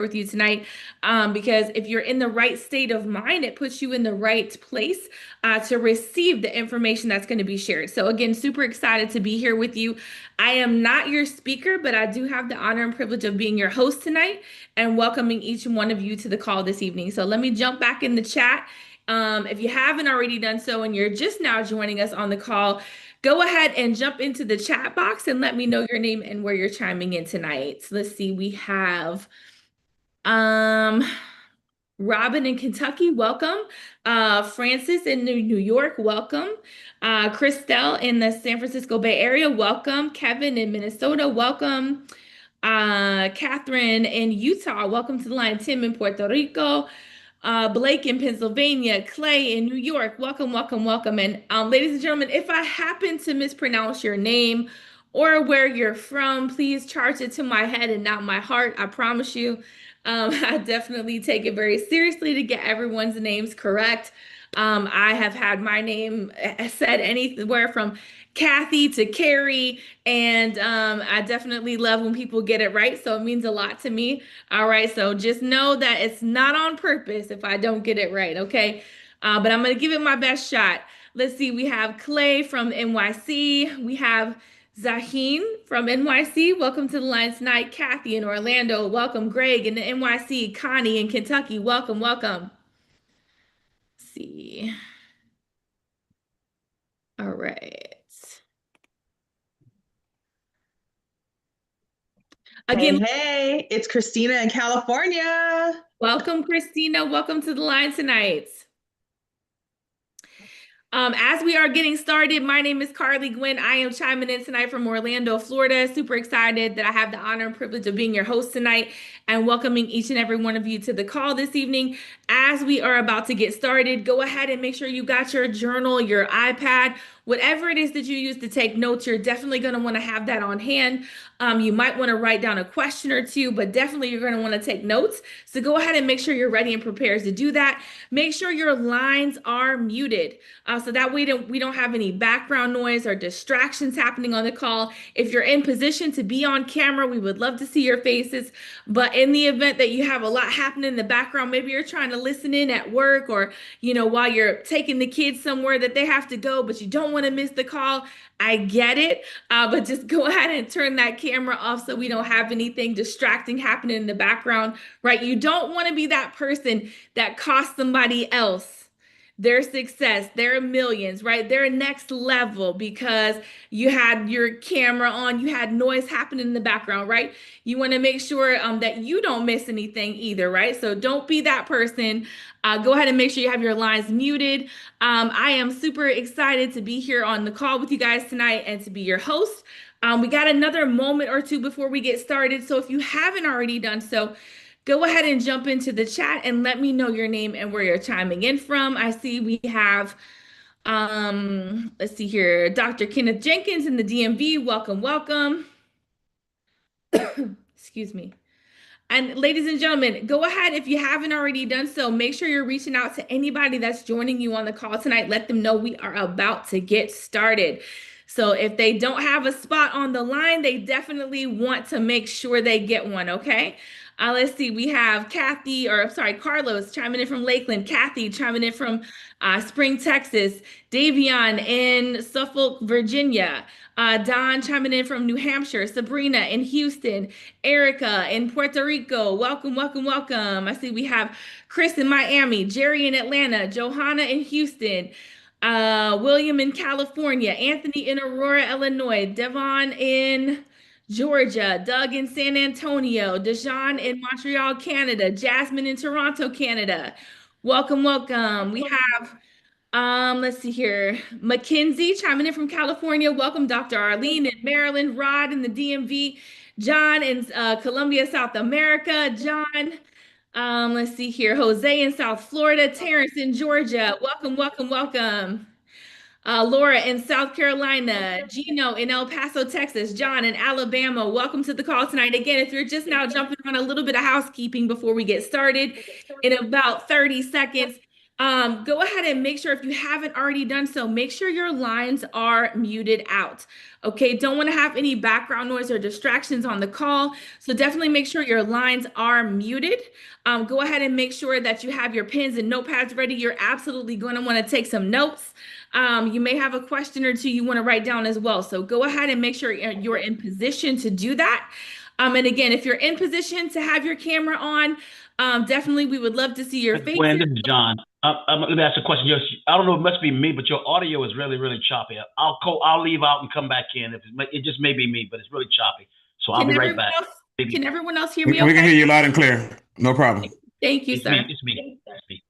with you tonight because if you're in the right state of mind, it puts you in the right place to receive the information that's going to be shared. So, again, super excited to be here with you. I am not your speaker, but I do have the honor and privilege of being your host tonight and welcoming each one of you to the call this evening. So, let me jump back in the chat. If you haven't already done so and you're just now joining us on the call, go ahead and jump into the chat box and let me know your name and where you're chiming in tonight. So let's see, we have um, Robin in Kentucky, welcome. Francis in New York, welcome. Christelle in the San Francisco Bay Area, welcome. Kevin in Minnesota, welcome. Catherine in Utah, welcome to the line. Tim in Puerto Rico. Blake in Pennsylvania, Clay in New York, welcome, welcome, welcome. And ladies and gentlemen, if I happen to mispronounce your name or where you're from, please charge it to my head and not my heart. I promise you. I definitely take it very seriously to get everyone's names correct. I have had my name said anywhere from Kathy to Carrie, and I definitely love when people get it right. So it means a lot to me. All right, so just know that it's not on purpose if I don't get it right, okay? But I'm gonna give it my best shot. Let's see, we have Clay from NYC. We have Zaheen from NYC. Welcome to the line tonight. Kathy in Orlando. Welcome. Greg in the NYC. Connie in Kentucky. Welcome, welcome. Let's see. All right. Hey, Again, hey, it's Christina in California. welcome, Christina. Welcome to the line tonight. As we are getting started, my name is Carly Gwynn. I am chiming in tonight from Orlando, Florida. Super excited that I have the honor and privilege of being your host tonight and welcoming each and every one of you to the call this evening. As we are about to get started, go ahead and make sure you got your journal, your iPad, whatever it is that you use to take notes. You're definitely going to want to have that on hand. You might want to write down a question or two, but definitely you're going to want to take notes. So go ahead and make sure you're ready and prepared to do that. Make sure your lines are muted. So that way we don't have any background noise or distractions happening on the call. If you're in position to be on camera, we would love to see your faces. But in the event that you have a lot happening in the background, maybe you're trying to listen in at work or, while you're taking the kids somewhere that they have to go, but you don't want to miss the call. I get it, but just go ahead and turn that camera off so we don't have anything distracting happening in the background, right? You don't want to be that person that costs somebody else their success, their millions, right? Their next level because you had your camera on, you had noise happening in the background, right? You want to make sure that you don't miss anything either, right? So don't be that person. Go ahead and make sure you have your lines muted. I am super excited to be here on the call with you guys tonight and to be your host. We got another moment or two before we get started. So if you haven't already done so, go ahead and jump into the chat and let me know your name and where you're chiming in from. I see we have, let's see here, Dr. Kenneth Jenkins in the DMV. Welcome, welcome. Excuse me. And ladies and gentlemen, go ahead if you haven't already done so. Make sure you're reaching out to anybody that's joining you on the call tonight. Let them know we are about to get started. So if they don't have a spot on the line, they definitely want to make sure they get one, okay? Let's see, we have Kathy, or sorry, Carlos chiming in from Lakeland, Kathy chiming in from Spring, Texas, Davion in Suffolk, Virginia, Don chiming in from New Hampshire, Sabrina in Houston, Erica in Puerto Rico. Welcome, welcome, welcome. I see we have Chris in Miami, Jerry in Atlanta, Johanna in Houston, William in California, Anthony in Aurora, Illinois, Devon in Georgia, Doug in San Antonio, Dejan in Montreal, Canada, Jasmine in Toronto, Canada. Welcome, welcome. We have let's see here. Mackenzie chiming in from California. Welcome, Dr. Arlene in Maryland, Rod in the DMV, John in Columbia, South America, John. Let's see here. Jose in South Florida, Terrence in Georgia. Welcome, welcome, welcome. Laura in South Carolina, Gino in El Paso, Texas, John in Alabama. Welcome to the call tonight. Again, if you're just now jumping on, a little bit of housekeeping before we get started, in about 30 seconds, Go ahead and make sure if you haven't already done so, make sure your lines are muted out. Okay, don't want to have any background noise or distractions on the call. So definitely make sure your lines are muted. Go ahead and make sure that you have your pens and notepads ready. You're absolutely going to want to take some notes. You may have a question or two you want to write down as well. So go ahead and make sure you're in position to do that. And again, if you're in position to have your camera on, definitely we would love to see your Gwen, faces. this is John. Let me ask a question. I don't know, it must be me, but your audio is really, really choppy. I'll leave out and come back in. It just may be me, but it's really choppy. So I'll Can be right everyone back. else, can everyone else hear We, me we can okay? hear you loud and clear. No problem. Thank you, It's me. sir. It's me. It's me.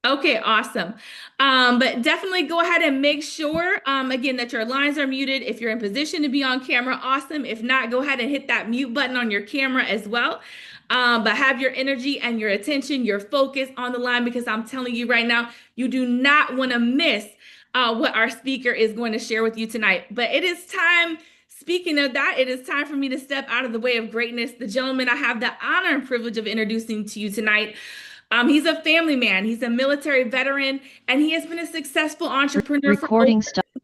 Okay, awesome. But definitely go ahead and make sure, again, that your lines are muted. If you're in position to be on camera, awesome. If not, go ahead and hit that mute button on your camera as well. But have your energy and your attention, your focus on the line, because I'm telling you right now, you do not want to miss what our speaker is going to share with you tonight. But it is time. Speaking of that, it is time for me to step out of the way of greatness. The gentleman I have the honor and privilege of introducing to you tonight. He's a family man. He's a military veteran, and he has been a successful entrepreneur for over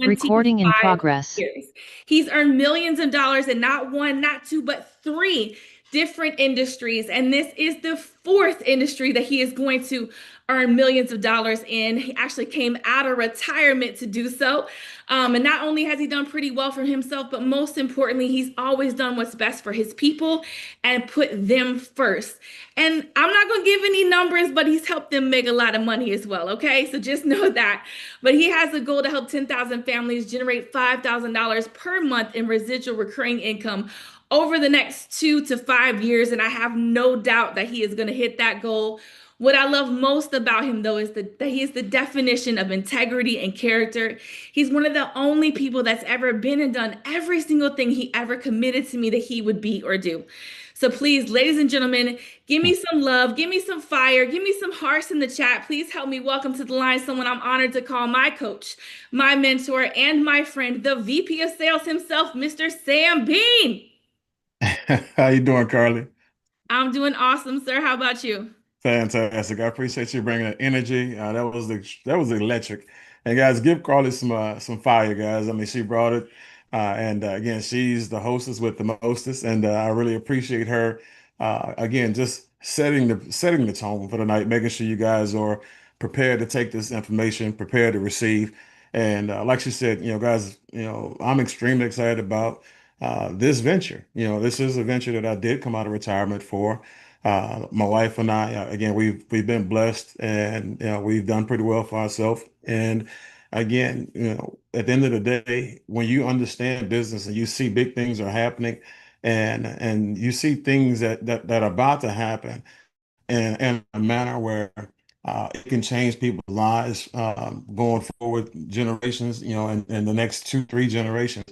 Recording in 25 progress. years. He's earned millions of dollars in not one, not two, but three different industries. And this is the fourth industry that he is going to earn millions of dollars in. He actually came out of retirement to do so. And not only has he done pretty well for himself, but most importantly, he's always done what's best for his people and put them first. And I'm not going to give any numbers, but he's helped them make a lot of money as well. Okay. So just know that. But he has a goal to help 10,000 families generate $5,000 per month in residual recurring income over the next 2 to 5 years. And I have no doubt that he is going to hit that goal. What I love most about him, though, is that he is the definition of integrity and character. He's one of the only people that's ever been and done every single thing he ever committed to me that he would be or do. So please, ladies and gentlemen, give me some love, give me some fire, give me some hearts in the chat. Please help me welcome to the line someone I'm honored to call my coach, my mentor, and my friend, the VP of Sales himself, Mr. Sam Bean. How you doing, Carly? I'm doing awesome, sir. How about you? Fantastic. I appreciate you bringing that energy. That was electric. And guys, give Carly some fire, guys. I mean, she brought it. And again, she's the hostess with the mostest, and I really appreciate her. Again, just setting the tone for the night, making sure you guys are prepared to take this information, prepared to receive. And like she said, guys, I'm extremely excited about this venture. This is a venture that I did come out of retirement for. My wife and I, again, we've been blessed, and we've done pretty well for ourselves. And again, at the end of the day, when you understand business and you see big things are happening, and you see things that are about to happen, in a manner where it can change people's lives going forward, generations, in the next 2, 3 generations,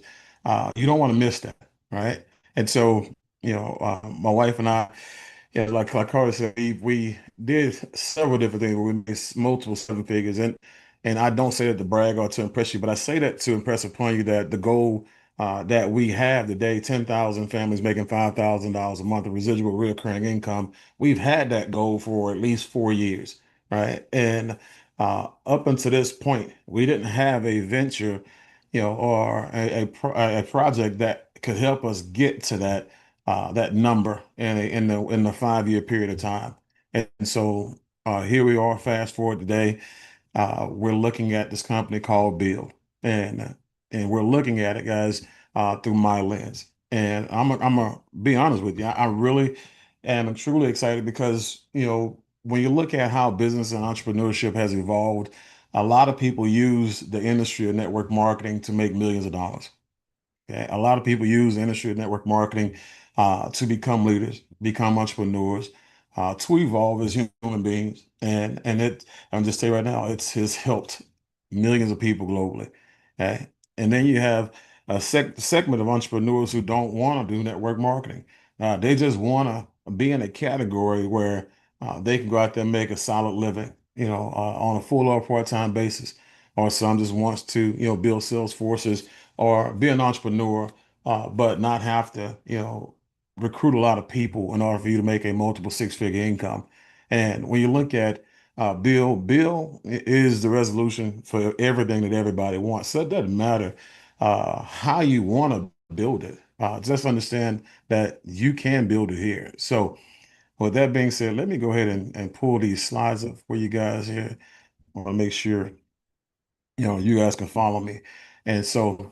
you don't want to miss that, right? And so, my wife and I. Yeah, like Carter said, we did several different things. We made multiple 7 figures, and I don't say that to brag or to impress you, but I say that to impress upon you that the goal that we have today, 10,000 families making $5,000 a month of residual recurring income, we've had that goal for at least 4 years, right? And up until this point, we didn't have a venture, or a project that could help us get to that number in the 5 year period of time. And so here we are, fast forward today. We're looking at this company called Byld, and we're looking at it, guys, through my lens. And I'm gonna be honest with you. I really am truly excited because when you look at how business and entrepreneurship has evolved, a lot of people use the industry of network marketing to make millions of dollars. Okay? A lot of people use the industry of network marketing to become leaders, become entrepreneurs, to evolve as human beings. And I'm just saying right now, it has helped millions of people globally. Okay? And then you have a segment of entrepreneurs who don't want to do network marketing. They just want to be in a category where they can go out there and make a solid living, on a full or part-time basis. Or some just wants to, build sales forces or be an entrepreneur, but not have to, recruit a lot of people in order for you to make a multiple 6 figure income. And when you look at Bill is the resolution for everything that everybody wants. So it doesn't matter how you want to build it. Just understand that you can build it here. So with that being said, let me go ahead and pull these slides up for you guys here. I want to make sure you guys can follow me. And so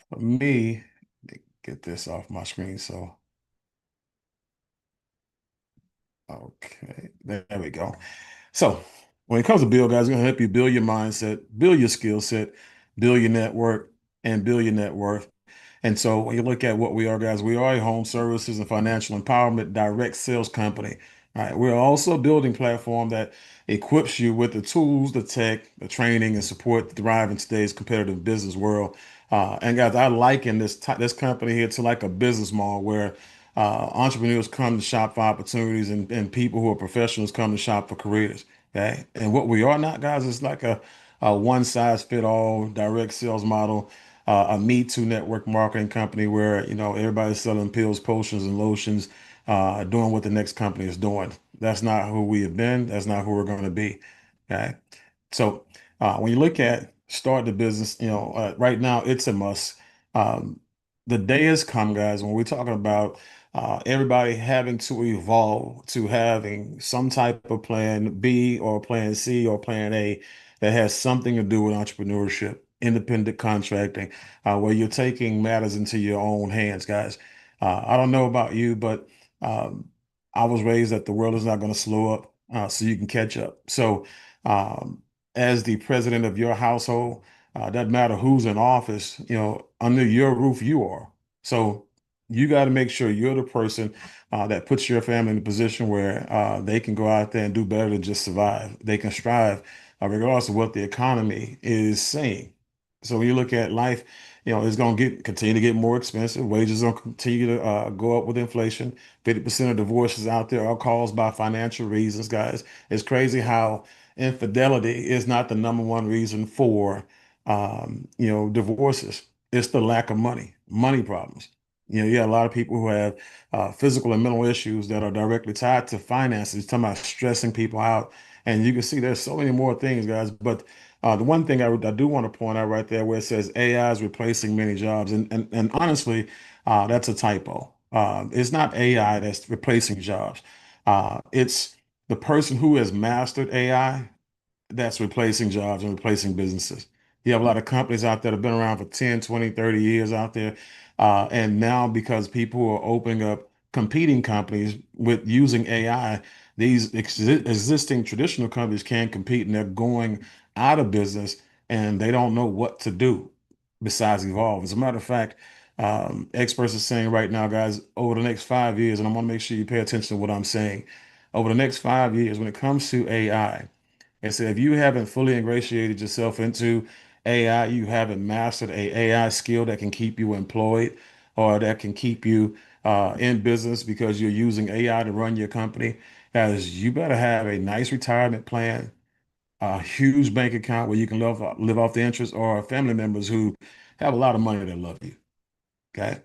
for me, let me get this off my screen. So okay, there we go. So when it comes to build, guys, we're gonna help you build your mindset, build your skill set, build your network, and build your net worth. And so when you look at what we are, guys, we are a home services and financial empowerment direct sales company. All right. We're also a building platform that equips you with the tools, the tech, the training, and support to thrive in today's competitive business world. And guys, I liken this company here to like a business mall where entrepreneurs come to shop for opportunities and people who are professionals come to shop for careers. Okay. And what we are not, guys, is like a one size fit all direct sales model, a Me Too network marketing company where, everybody's selling pills, potions, and lotions, doing what the next company is doing. That's not who we have been. That's not who we're going to be. Okay. So when you look at start the business, right now it's a must. Um, the day has come, guys, when we're talking about everybody having to evolve to having some type of plan B or plan C or plan A that has something to do with entrepreneurship, independent contracting, where you're taking matters into your own hands, guys. I don't know about you, but um, I was raised that the world is not going to slow up so you can catch up. So, um, as the president of your household, doesn't matter who's in office, under your roof you are. So you got to make sure you're the person that puts your family in a position where they can go out there and do better than just survive. They can strive, regardless of what the economy is saying. So when you look at life, it's going to continue to get more expensive. Wages will continue to go up with inflation. 50% of divorces out there are caused by financial reasons, guys. It's crazy how infidelity is not the number one reason for divorces. It's the lack of money problems. You have a lot of people who have physical and mental issues that are directly tied to finances, talking about stressing people out. And you can see there's so many more things, guys. But the one thing I do want to point out right there where it says AI is replacing many jobs. And honestly, that's a typo. It's not AI that's replacing jobs. It's the person who has mastered AI that's replacing jobs and replacing businesses. You have a lot of companies out there that have been around for 10, 20, 30 years out there. And now because people are opening up competing companies with using AI, these existing traditional companies can't compete and they're going out of business and they don't know what to do besides evolve. As a matter of fact, experts are saying right now, guys, over the next 5 years, and I want to make sure you pay attention to what I'm saying. Over the next 5 years, when it comes to AI, and so if you haven't fully ingratiated yourself into AI, you haven't mastered a AI skill that can keep you employed or that can keep you in business because you're using AI to run your company, as you better have a nice retirement plan, a huge bank account where you can live off the interest, or family members who have a lot of money that love you. Okay.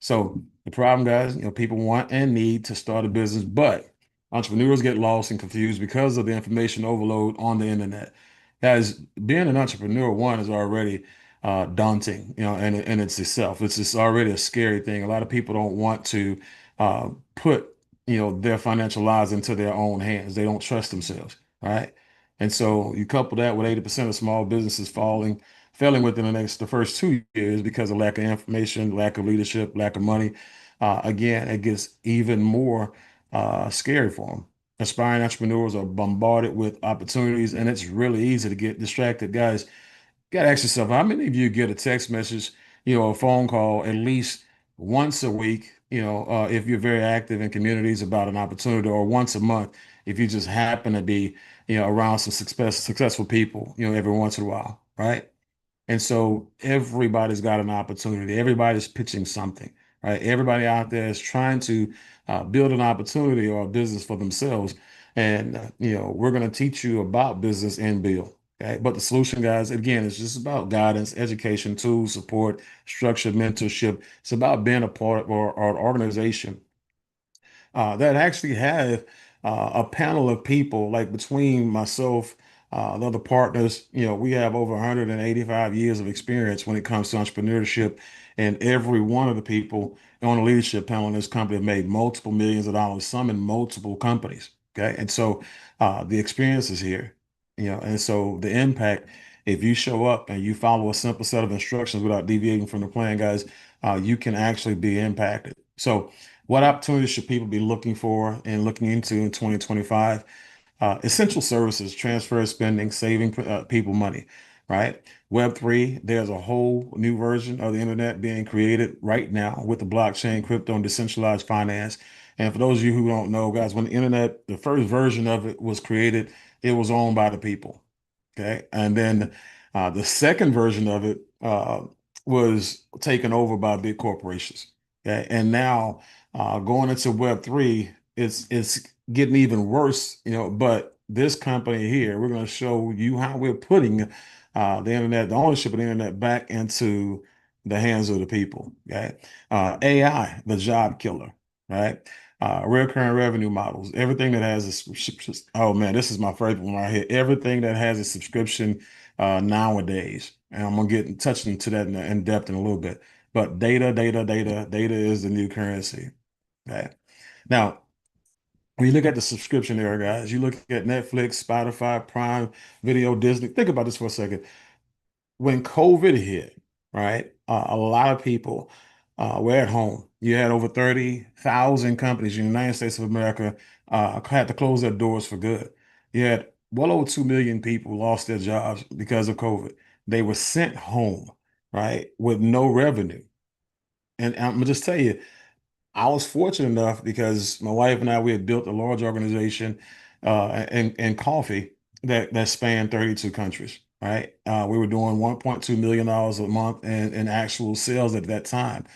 So the problem, guys, people want and need to start a business, but entrepreneurs get lost and confused because of the information overload on the internet. Guys, being an entrepreneur, one, is already daunting, and it's itself. It's just already a scary thing. A lot of people don't want to put, their financial lives into their own hands. They don't trust themselves, right? And so you couple that with 80% of small businesses failing within the first 2 years because of lack of information, lack of leadership, lack of money. Again, it gets even more scary for them. Aspiring entrepreneurs are bombarded with opportunities, and it's really easy to get distracted. Guys, you gotta ask yourself, how many of you get a text message, a phone call at least once a week, if you're very active in communities about an opportunity, or once a month if you just happen to be, around some successful people, every once in a while, right? And so everybody's got an opportunity. Everybody's pitching something, right? Everybody out there is trying to build an opportunity or a business for themselves. And, we're going to teach you about business and build. Okay. But the solution, guys, again, is just about guidance, education, tools, support, structure, mentorship. It's about being a part or an organization that actually have a panel of people, like between myself, the other partners, we have over 185 years of experience when it comes to entrepreneurship. And every one of the people on the leadership panel in this company have made multiple millions of dollars, some in multiple companies. Okay. And so the experience is here, and so the impact, if you show up and you follow a simple set of instructions without deviating from the plan, guys, you can actually be impacted. So, what opportunities should people be looking for and looking into in 2025? Essential services, transfer spending, saving people money, right? Web3, there's a whole new version of the internet being created right now with the blockchain, crypto, and decentralized finance. And for those of you who don't know, guys, when the internet, the first version of it was created, it was owned by the people. Okay. And then the second version of it was taken over by big corporations. Okay. And now going into Web3, it's getting even worse, but this company here, we're going to show you how we're putting the internet, the ownership of the internet back into the hands of the people. Okay. AI, the job killer, right? Recurring revenue models, everything that has a subscription. Oh man, this is my favorite one right here. Everything that has a subscription nowadays. And I'm gonna get touching into that in depth in a little bit. But data is the new currency. Okay. Now, when you look at the subscription era, guys, you look at Netflix, Spotify, Prime Video, Disney. Think about this for a second. When COVID hit, right, a lot of people were at home. You had over 30,000 companies in the United States of America had to close their doors for good. You had well over 2 million people lost their jobs because of COVID. They were sent home, right, with no revenue. And I'm gonna just tell you, I was fortunate enough because my wife and I, we had built a large organization in coffee that spanned 32 countries, right? We were doing $1.2 million a month in actual sales at that time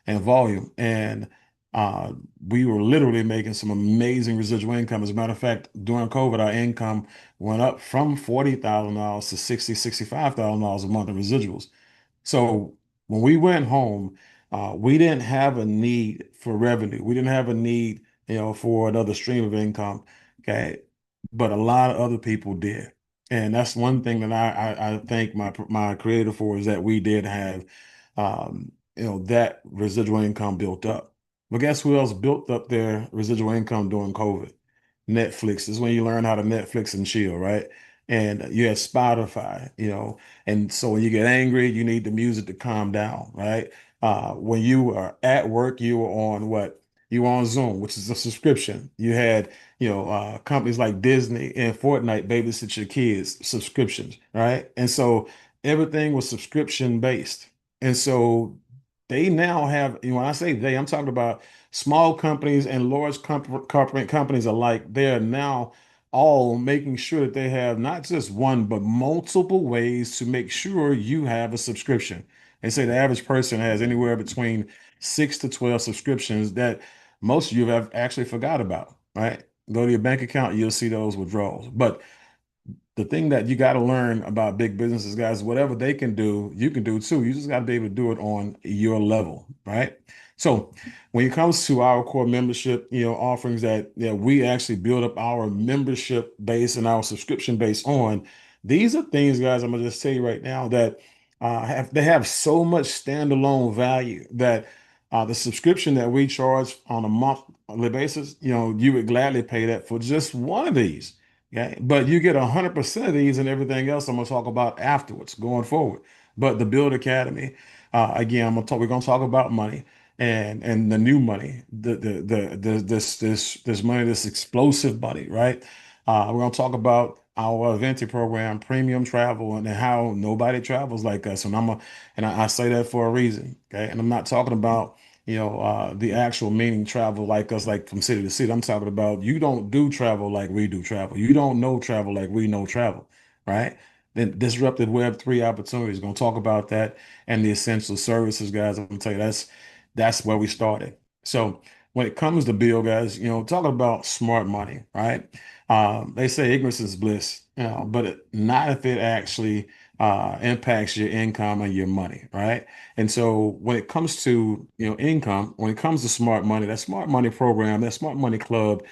and volume. And uh, we were literally making some amazing residual income. As a matter of fact, during COVID, our income went up from $40,000 to $65,000 a month in residuals. So when we went home, we didn't have a need for revenue. We didn't have a need, for another stream of income. Okay. But a lot of other people did. And that's one thing that I thank my creator for is that we did have, that residual income built up. But guess who else built up their residual income during COVID? Netflix. This is when you learn how to Netflix and chill, right? And you have Spotify, and so when you get angry, you need the music to calm down, right? When you are at work, you were on what? You were on Zoom, which is a subscription. You had, companies like Disney and Fortnite babysit your kids, subscriptions, right? And so everything was subscription based. And so they now have, when I say they, I'm talking about small companies and large corporate companies alike. They are now all making sure that they have not just one, but multiple ways to make sure you have a subscription. They say the average person has anywhere between 6 to 12 subscriptions that most of you have actually forgot about, right? Go to your bank account, you'll see those withdrawals. But the thing that you got to learn about big businesses, guys, whatever they can do, you can do too. You just got to be able to do it on your level, right? So when it comes to our core membership, offerings that we actually build up our membership base and our subscription base on, these are things, guys, I'm gonna just tell you right now that they have so much standalone value that the subscription that we charge on a monthly basis, you would gladly pay that for just one of these. Okay, but you get 100% of these and everything else I'm gonna talk about afterwards, going forward. But the Build Academy, again, we're gonna talk about money and the new money, this money, this explosive money, right? We're gonna talk about our eventing program, premium travel, and how nobody travels like us. And I say that for a reason, okay? And I'm not talking about the actual meaning travel like us, like from city to city. I'm talking about you don't do travel like we do travel. You don't know travel like we know travel, right? Then disrupted Web3 opportunities. Going to talk about that and the essential services, guys. I'm gonna tell you that's where we started. So when it comes to bill, guys, talking about smart money, right? They say ignorance is bliss, but not if it actually impacts your income and your money, right? And so when it comes to income, when it comes to smart money, that smart money program, that smart money club,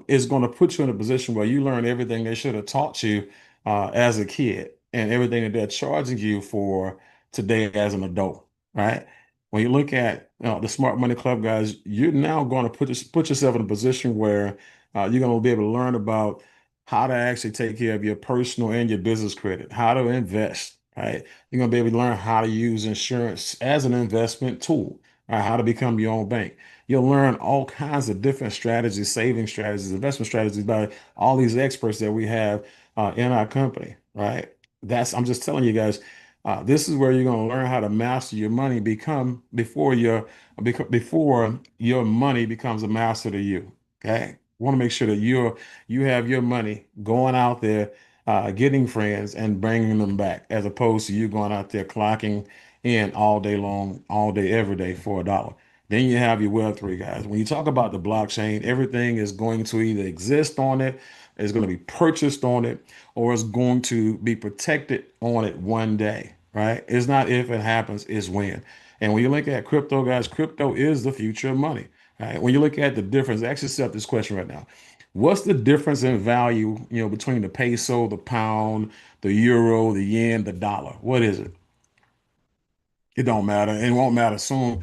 is going to put you in a position where you learn everything they should have taught you as a kid and everything that they're charging you for today as an adult, right? When you look at the Smart Money Club guys, you're now going to put yourself in a position where you're going to be able to learn about how to actually take care of your personal and your business credit, how to invest, right? You're going to be able to learn how to use insurance as an investment tool, right? How to become your own bank. You'll learn all kinds of different strategies, saving strategies, investment strategies by all these experts that we have in our company, right? I'm just telling you guys, this is where you're going to learn how to master your money, before your money becomes a master to you. Okay, want to make sure that you have your money going out there, getting friends and bringing them back, as opposed to you going out there clocking in all day long, all day, every day for a dollar. Then you have your Web3 guys. When you talk about the blockchain, everything is going to either exist on it, is going to be purchased on it, or is going to be protected on it one day, right? It's not if it happens, it's when. And when you look at crypto, guys, crypto is the future of money, right? When you look at the difference, ask yourself this question right now. What's the difference in value, between the peso, the pound, the euro, the yen, the dollar? What is it? It don't matter. It won't matter soon,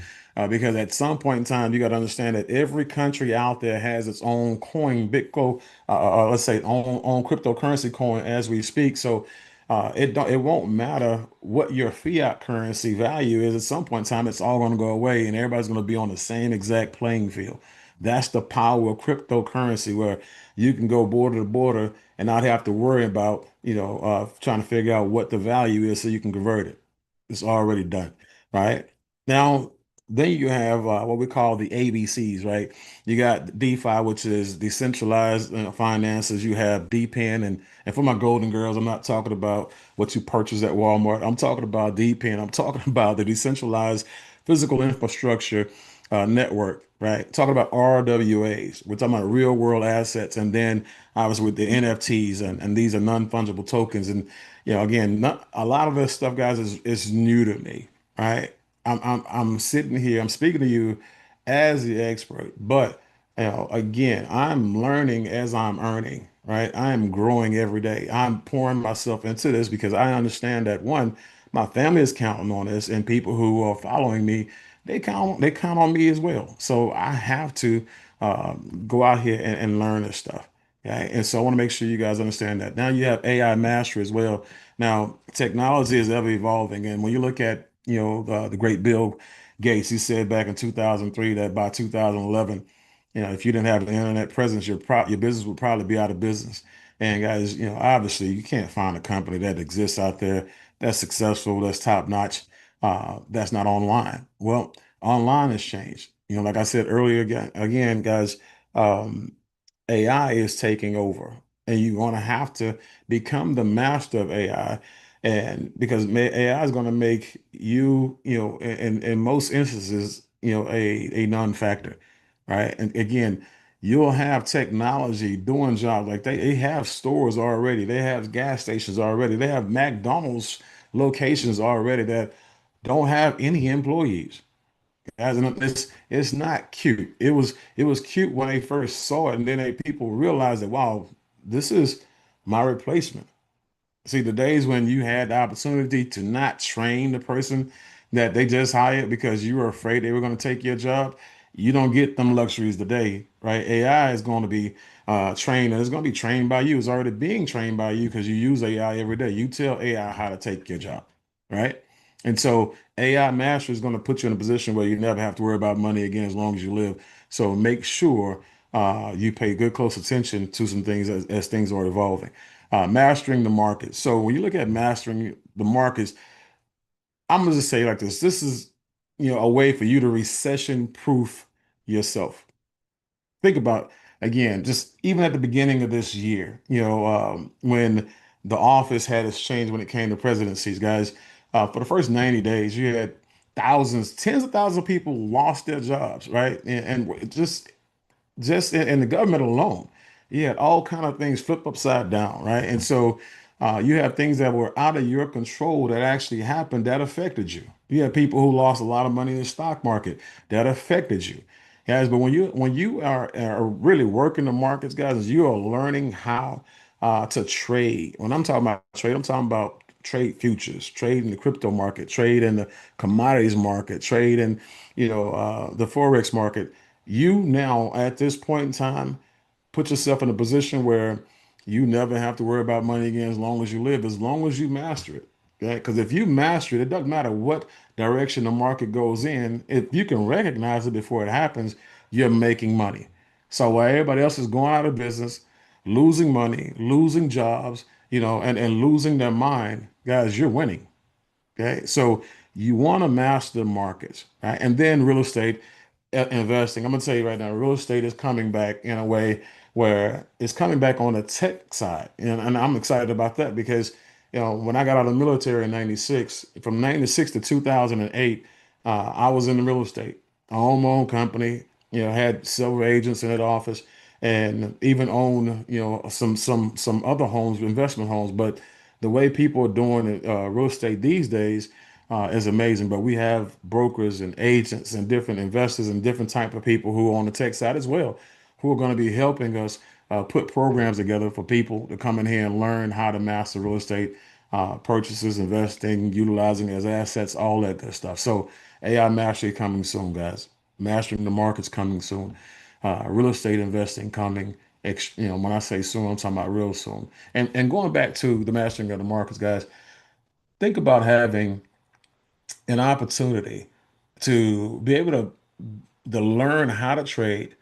because at some point in time, you got to understand that every country out there has its own coin, Bitcoin, let's say own cryptocurrency coin as we speak. So it won't matter what your fiat currency value is. At some point in time, it's all going to go away, and everybody's going to be on the same exact playing field. That's the power of cryptocurrency, where you can go border to border and not have to worry about, trying to figure out what the value is so you can convert it. It's already done, right? Now, then you have what we call the ABCs, right? You got DeFi, which is decentralized finances. You have DePIN, and for my golden girls, I'm not talking about what you purchase at Walmart. I'm talking about DePIN. I'm talking about the decentralized physical infrastructure network, right? Talking about RWAs. We're talking about real world assets, and then obviously with the NFTs, and these are non-fungible tokens. And again, not a lot of this stuff, guys, is new to me, right? I'm sitting here, I'm speaking to you as the expert, but again, I'm learning as I'm earning, right? I am growing every day. I'm pouring myself into this because I understand that, one, my family is counting on this, and people who are following me, they count on me as well. So I have to go out here and learn this stuff. Okay. And so I want to make sure you guys understand that. Now you have AI mastery as well. Now, technology is ever evolving. And when you look at, the great Bill Gates, he said back in 2003 that by 2011, if you didn't have an internet presence, your business would probably be out of business. And guys, obviously you can't find a company that exists out there that's successful, that's top notch, that's not online. Well, online has changed. Like I said earlier, again, guys, um, AI is taking over, and you're going to have to become the master of AI. And because AI is going to make you, in most instances, a non-factor, right? And again, you'll have technology doing jobs like they have stores already, they have gas stations already, they have McDonald's locations already that don't have any employees. Guys, and it's not cute. It was cute when they first saw it, and then people realized that, wow, this is my replacement. See, the days when you had the opportunity to not train the person that they just hired because you were afraid they were going to take your job, you don't get them luxuries today, right? AI is going to be trained, and it's going to be trained by you. It's already being trained by you because you use AI every day. You tell AI how to take your job, right? And so AI master is going to put you in a position where you never have to worry about money again as long as you live. So make sure you pay good close attention to some things as things are evolving. Mastering the market. So when you look at mastering the markets, I'm gonna just say it like this. This is, a way for you to recession proof yourself. Think about, again, just even at the beginning of this year, when the office had its change when it came to presidencies, guys, for the first 90 days, you had thousands, tens of thousands of people lost their jobs, right? And just in the government alone, you had all kind of things flip upside down, right? And so you have things that were out of your control that actually happened that affected you. You had people who lost a lot of money in the stock market that affected you. guys. But when you are really working the markets, guys, you are learning how to trade. When I'm talking about trade, I'm talking about trade futures, trade in the crypto market, trade in the commodities market, trade in the forex market. You now at this point in time put yourself in a position where you never have to worry about money again as long as you live, as long as you master it. Okay? Because if you master it, it doesn't matter what direction the market goes in. If you can recognize it before it happens, you're making money. So while everybody else is going out of business, losing money, losing jobs, and losing their mind, guys, you're winning. Okay, so you want to master the markets, right? And then real estate investing. I'm gonna tell you right now, real estate is coming back in a way where it's coming back on the tech side, and I'm excited about that because when I got out of the military in '96, from '96 to 2008, I was in the real estate. I owned my own company. Had several agents in that office, and even owned some other homes, investment homes, but the way people are doing real estate these days is amazing. But we have brokers and agents and different investors and different type of people who are on the tech side as well, who are going to be helping us put programs together for people to come in here and learn how to master real estate purchases, investing, utilizing as assets, all that good stuff. So AI mastery coming soon, guys. Mastering the markets coming soon. Real estate investing coming. When I say soon, I'm talking about real soon. And going back to the mastering of the markets, guys, think about having an opportunity to be able to learn how to trade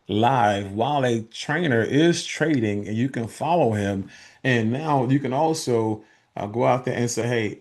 live while a trainer is trading and you can follow him. And now you can also go out there and say, hey,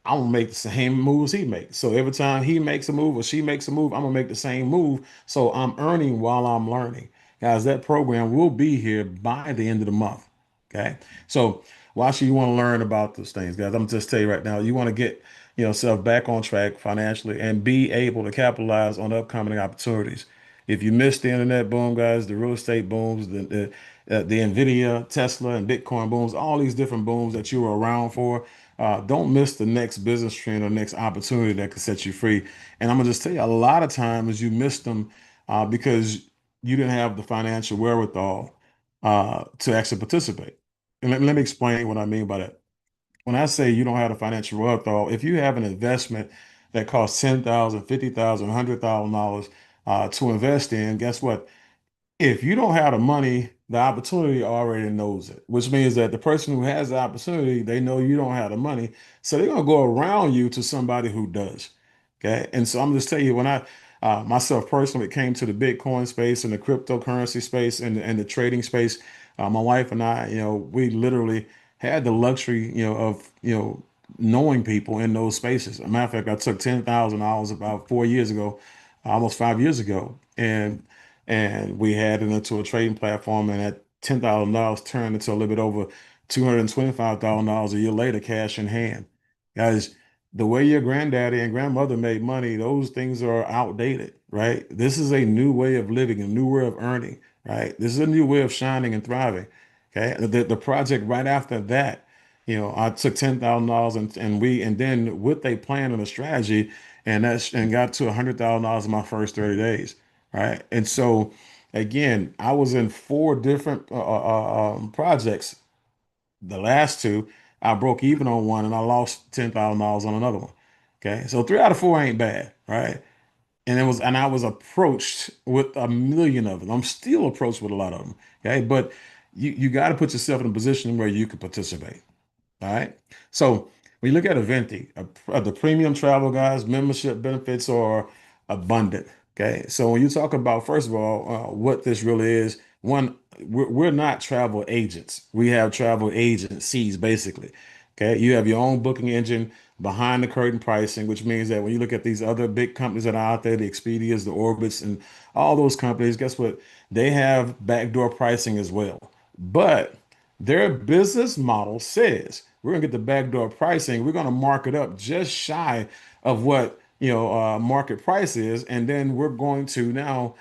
I'm gonna make the same moves he makes. So every time he makes a move or she makes a move, I'm gonna make the same move. So I'm earning while I'm learning. Guys, that program will be here by the end of the month. Okay. So why should you want to learn about those things, guys? I'm just tell you right now, you want to get yourself back on track financially and be able to capitalize on upcoming opportunities. If you missed the internet boom, guys, the real estate booms, the Nvidia, Tesla, and Bitcoin booms, all these different booms that you were around for, don't miss the next business trend or next opportunity that could set you free. And I'm gonna just tell you, a lot of times you missed them because you didn't have the financial wherewithal to actually participate. And let me explain what I mean by that. When I say you don't have the financial wherewithal, if you have an investment that costs $10,000, $50,000, $100,000 to invest in, guess what? If you don't have the money, the opportunity already knows it, which means that the person who has the opportunity, they know you don't have the money. So they're going to go around you to somebody who does. Okay. And so I'm just telling you, when I myself personally came to the Bitcoin space and the cryptocurrency space and the trading space, my wife and I, we literally had the luxury, of, knowing people in those spaces. As a matter of fact, I took $10,000 about 4 years ago, almost 5 years ago, and we had it into a trading platform, and that $10,000 turned into a little bit over $225,000 a year later, cash in hand. Guys, the way your granddaddy and grandmother made money, those things are outdated, right? This is a new way of living, a new way of earning, right? This is a new way of shining and thriving. Okay. The project right after that, I took $10,000 and then with a plan and a strategy, and got to $100,000 in my first 30 days. Right. And so again, I was in four different projects. The last two, I broke even on one and I lost $10,000 on another one. Okay. So three out of four ain't bad. Right. And I was approached with a million of them. I'm still approached with a lot of them. Okay. But you got to put yourself in a position where you can participate. All right. So when you look at Eventi, the premium travel guys, membership benefits are abundant. Okay. So when you talk about, first of all, what this really is, one, we're not travel agents. We have travel agencies, basically. Okay. You have your own booking engine, behind the curtain pricing, which means that when you look at these other big companies that are out there, the Expedias, the Orbits, and all those companies, guess what? They have backdoor pricing as well. But their business model says we're going to get the backdoor pricing. We're going to mark it up just shy of what market price is, and then we're going to now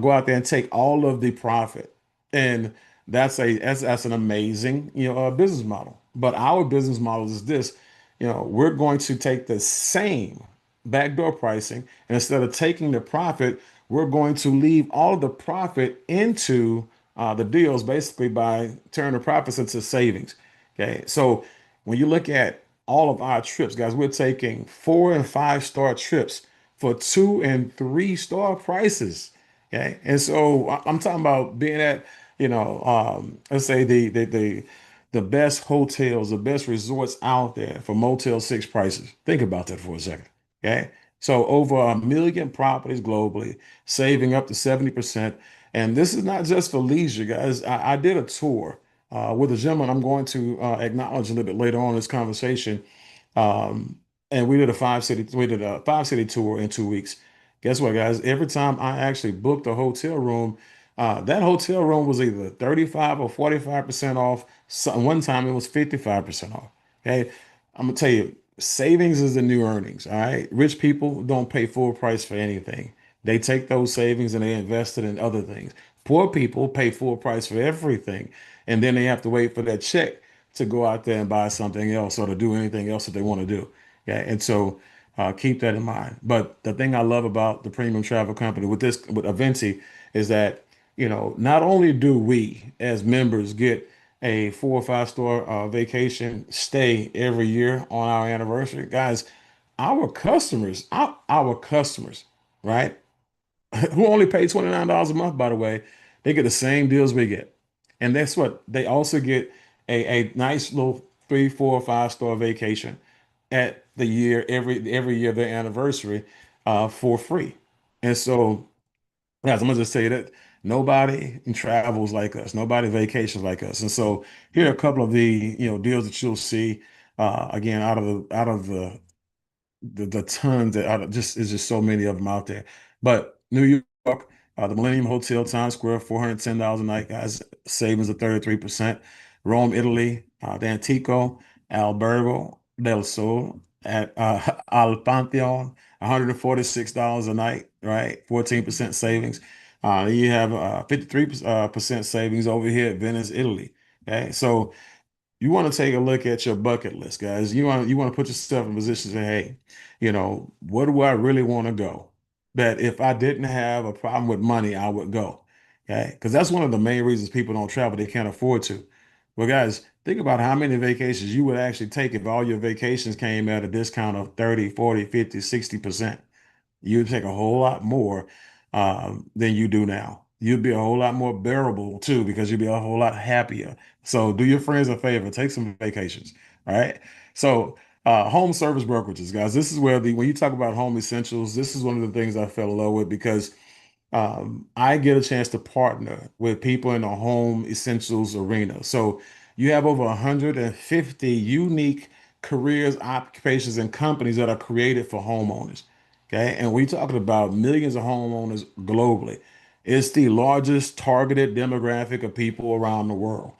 go out there and take all of the profit. And that's an amazing business model. But our business model is this: we're going to take the same backdoor pricing, and instead of taking the profit, we're going to leave all of the profit into the deals basically by turning the profits into savings. Okay. So when you look at all of our trips, guys, we're taking 4 and 5 star trips for 2 and 3 star prices. Okay. And so I'm talking about being at, let's say the best hotels, the best resorts out there for Motel 6 prices. Think about that for a second. Okay. So over 1 million properties globally, saving up to 70%. And this is not just for leisure, guys. I did a tour with a gentleman I'm going to acknowledge a little bit later on in this conversation. Um, and we did a 5 city tour in 2 weeks. Guess what, guys? Every time I actually booked a hotel room, that hotel room was either 35 or 45% off. One time it was 55% off. Okay. I'm gonna tell you, savings is the new earnings. All right. Rich people don't pay full price for anything. They take those savings and they invest it in other things. Poor people pay full price for everything, and then they have to wait for that check to go out there and buy something else or to do anything else that they want to do. Okay. And so keep that in mind. But the thing I love about the premium travel company with Aventi is that, not only do we as members get a 4 or 5 star vacation stay every year on our anniversary, guys, our customers, right? Who only pay $29 a month, by the way, they get the same deals we get. And that's what they also get a nice little 3, 4, 5 star vacation at the year, every year of their anniversary for free. And so, guys, I'm gonna just say that nobody travels like us, nobody vacations like us. And so here are a couple of the deals that you'll see again out of the tons that are just is just so many of them out there. But New York, the Millennium Hotel, Times Square, $410 a night, guys, savings of 33%. Rome, Italy, the Antico, Albergo del Sol at Al Pantheon, $146 a night, right? 14% savings. You have 53% savings over here at Venice, Italy. Okay, so you want to take a look at your bucket list, guys. You want to put yourself in a position to say, hey, where do I really want to go? That if I didn't have a problem with money, I would go. Okay. Because that's one of the main reasons people don't travel. They can't afford to. Well, guys, think about how many vacations you would actually take if all your vacations came at a discount of 30, 40, 50, 60%. You'd take a whole lot more than you do now. You'd be a whole lot more bearable too, because you'd be a whole lot happier. So do your friends a favor, take some vacations. All right. So home service brokerages, guys, this is where when you talk about home essentials, this is one of the things I fell in love with because I get a chance to partner with people in the home essentials arena. So you have over 150 unique careers, occupations, and companies that are created for homeowners. Okay. And we're talking about millions of homeowners globally. It's the largest targeted demographic of people around the world.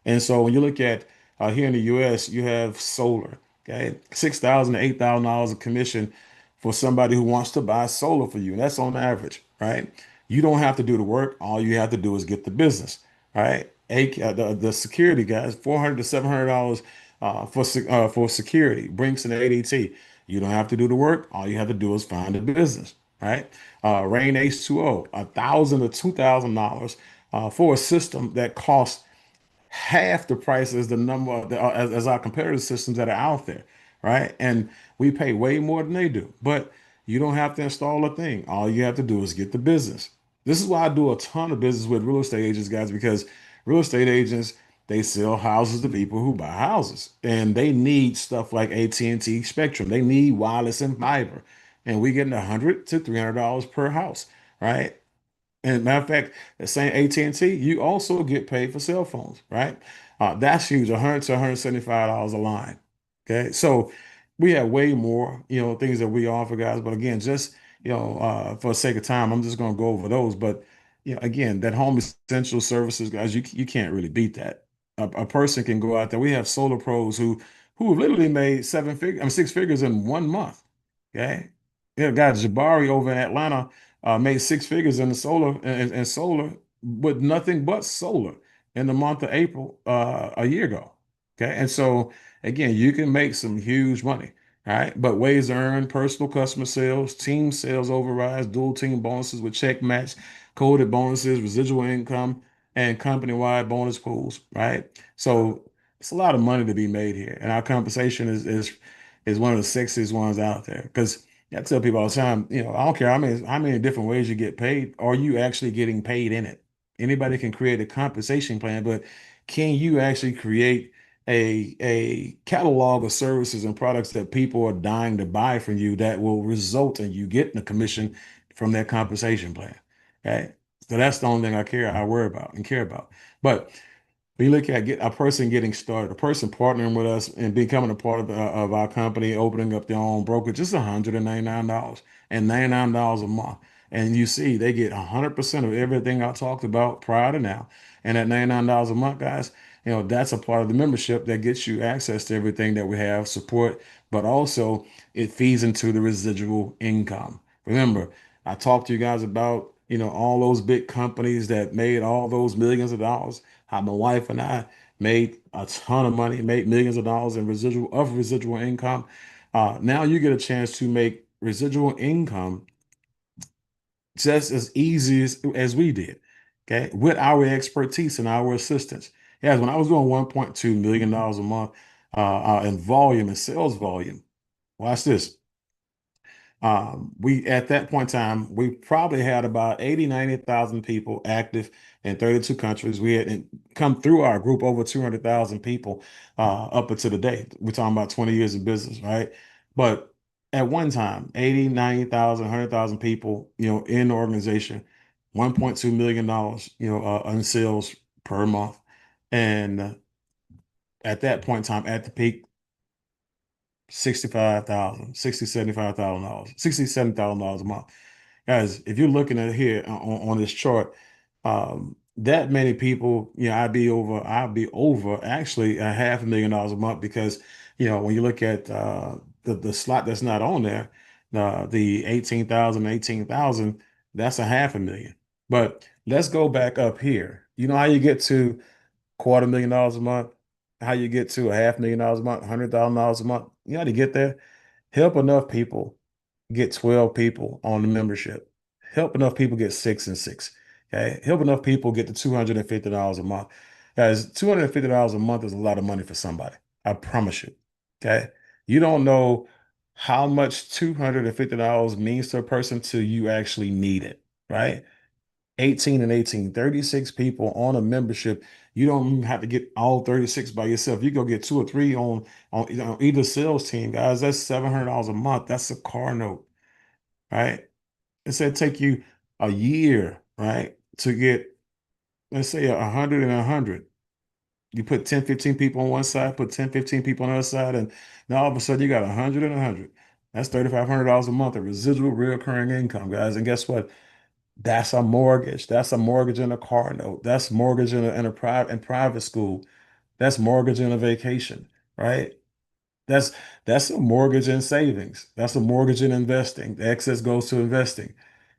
And so when you look at here in the US, you have solar, okay, $6,000 to $8,000 of commission for somebody who wants to buy solar for you. And that's on average, right? You don't have to do the work. All you have to do is get the business, right? The security guys, $400 to $700 for security, Brinks and ADT. You don't have to do the work. All you have to do is find the business, right? Rain H2O, $1,000 to $2,000 for a system that costs half the price as the number as our competitive systems that are out there, right? And we pay way more than they do, but you don't have to install a thing. All you have to do is get the business. This is why I do a ton of business with real estate agents, guys, because real estate agents, they sell houses to people who buy houses, and they need stuff like AT&T Spectrum. They need wireless and fiber, and we get $100 to $300 per house, right? And matter of fact, the same AT&T, you also get paid for cell phones, right? That's huge, $100 to $175 a line. Okay, so we have way more, things that we offer, guys. But again, just for the sake of time, I'm just going to go over those. But again, that home essential services, guys, you can't really beat that. A person can go out there. We have solar pros who have literally made I mean, 6 figures in 1 month. Okay, yeah, guys, Jabari over in Atlanta made 6 figures in the solar and solar with nothing but solar in the month of April a year ago. Okay. And so again, you can make some huge money. All right. But ways to earn personal customer sales, team sales overrides, dual team bonuses with check match, coded bonuses, residual income, and company-wide bonus pools. Right. So it's a lot of money to be made here. And our compensation is one of the sexiest ones out there. Because I tell people all the time, I don't care how many different ways you get paid. Are you actually getting paid in it? Anybody can create a compensation plan, but can you actually create a catalog of services and products that people are dying to buy from you that will result in you getting a commission from that compensation plan? Okay. So that's the only thing I worry about and care about. But we look at a person getting started, a person partnering with us and becoming a part of our company, opening up their own brokerage, just $199 and $99 a month. And you see, they get 100% of everything I talked about prior to now. And at $99 a month, guys, that's a part of the membership that gets you access to everything that we have, support, but also it feeds into the residual income. Remember, I talked to you guys about, all those big companies that made all those millions of dollars, how my wife and I made a ton of money, made millions of dollars in residual income. Now you get a chance to make residual income just as easy as we did, okay, with our expertise and our assistance. Yes, when I was doing $1.2 million a month in volume and sales volume, watch this. We at that point in time, we probably had about 80, 90,000 people active in 32 countries. We had come through our group over 200,000 people up until the day. We're talking about 20 years of business, right? But at one time, 80, 90,000, 100,000 people, in the organization, $1.2 million, in sales per month. And at that point in time, at the peak, 65,000, $75,000, $67,000 a month. Guys, if you're looking at here on this chart, that many people, I'd be over actually a $500,000 a month because, when you look at the slot that's not on there, the 18,000, that's a 500,000. But let's go back up here. You know how you get to $250,000 a month? How you get to a $500,000 a month, $100,000 a month? You know how to get there? Help enough people get 12 people on the membership. Help enough people get 6 and 6. Okay. Help enough people get to $250 a month. Guys, $250 a month is a lot of money for somebody. I promise you. Okay. You don't know how much $250 means to a person till you actually need it, right? 18 and 18, 36 people on a membership. You don't even have to get all 36 by yourself. You go get two or three on either sales team, guys. That's $700 a month. That's a car note, right? It said take you a year, right, to get, let's say, 100 and 100. You put 10, 15 people on one side, put 10, 15 people on the other side, and now all of a sudden you got 100 and 100. That's $3,500 a month of residual recurring income, guys. And guess what? That's a mortgage. That's a mortgage in a car note. That's mortgage in private school. That's mortgage in a vacation, right? That's that's a mortgage in savings. That's a mortgage in investing. The excess goes to investing.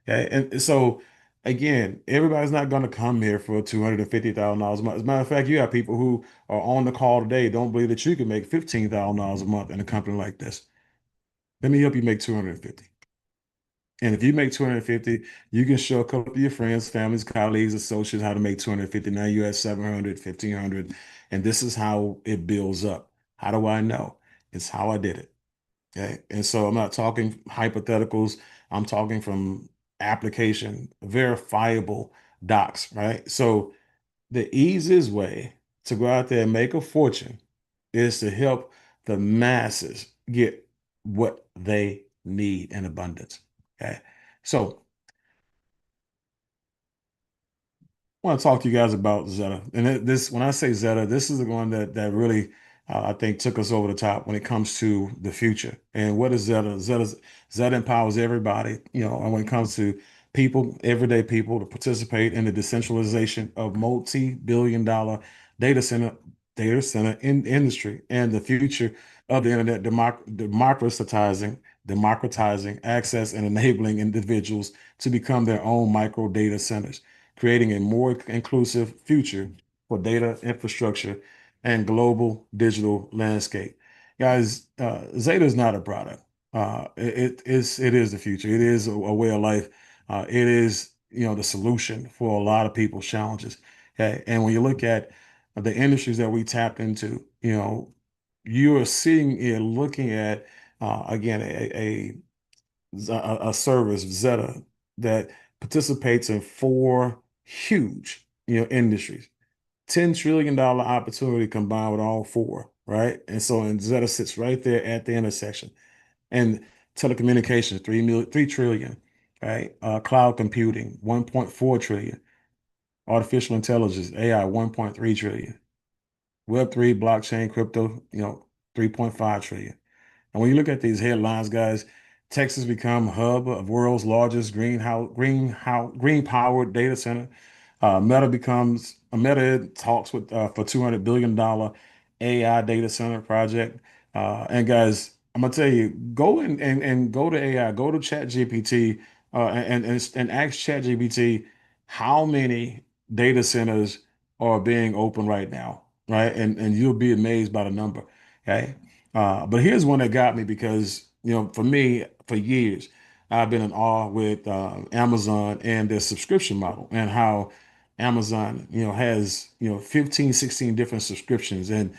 Okay. And so again, everybody's not going to come here for $250,000 a month. As a matter of fact, you have people who are on the call today don't believe that you can make $15,000 a month in a company like this. Let me help you make 250. And if you make 250, you can show a couple of your friends, families, colleagues, associates how to make 250. Now you're at 700, 1,500. And this is how it builds up. How do I know? It's how I did it. Okay. And so I'm not talking hypotheticals. I'm talking from application, verifiable docs, right? So the easiest way to go out there and make a fortune is to help the masses get what they need in abundance. Okay. So I want to talk to you guys about Zeta. And this, when I say Zeta, this is the one that really, I think, took us over the top when it comes to the future. And what is Zeta? Zeta empowers everybody, and when it comes to people, everyday people, to participate in the decentralization of multi-billion-dollar data center industry and the future of the internet, democratizing access and enabling individuals to become their own micro data centers, creating a more inclusive future for data infrastructure and global digital landscape. Guys, Zeta is not a product. It is the future. It is a way of life. It is, the solution for a lot of people's challenges. Okay. And when you look at the industries that we tapped into, you are seeing it looking at again a service, Zeta, that participates in four huge, industries. $10 trillion opportunity combined with all four, right? And so and Zeta sits right there at the intersection. And telecommunications, 3 trillion, right? Cloud computing, 1.4 trillion. Artificial intelligence, AI, 1.3 trillion. Web3, blockchain, crypto, 3.5 trillion. And when you look at these headlines, guys, Texas become hub of world's largest green powered data center. Meta talks with for $200 billion AI data center project. And guys, I'm gonna tell you, go and go to AI, go to ChatGPT, and ask ChatGPT how many data centers are being open right now, right? And you'll be amazed by the number. Okay. But here's one that got me because, for me, for years, I've been in awe with Amazon and their subscription model and how Amazon, has, 15, 16 different subscriptions and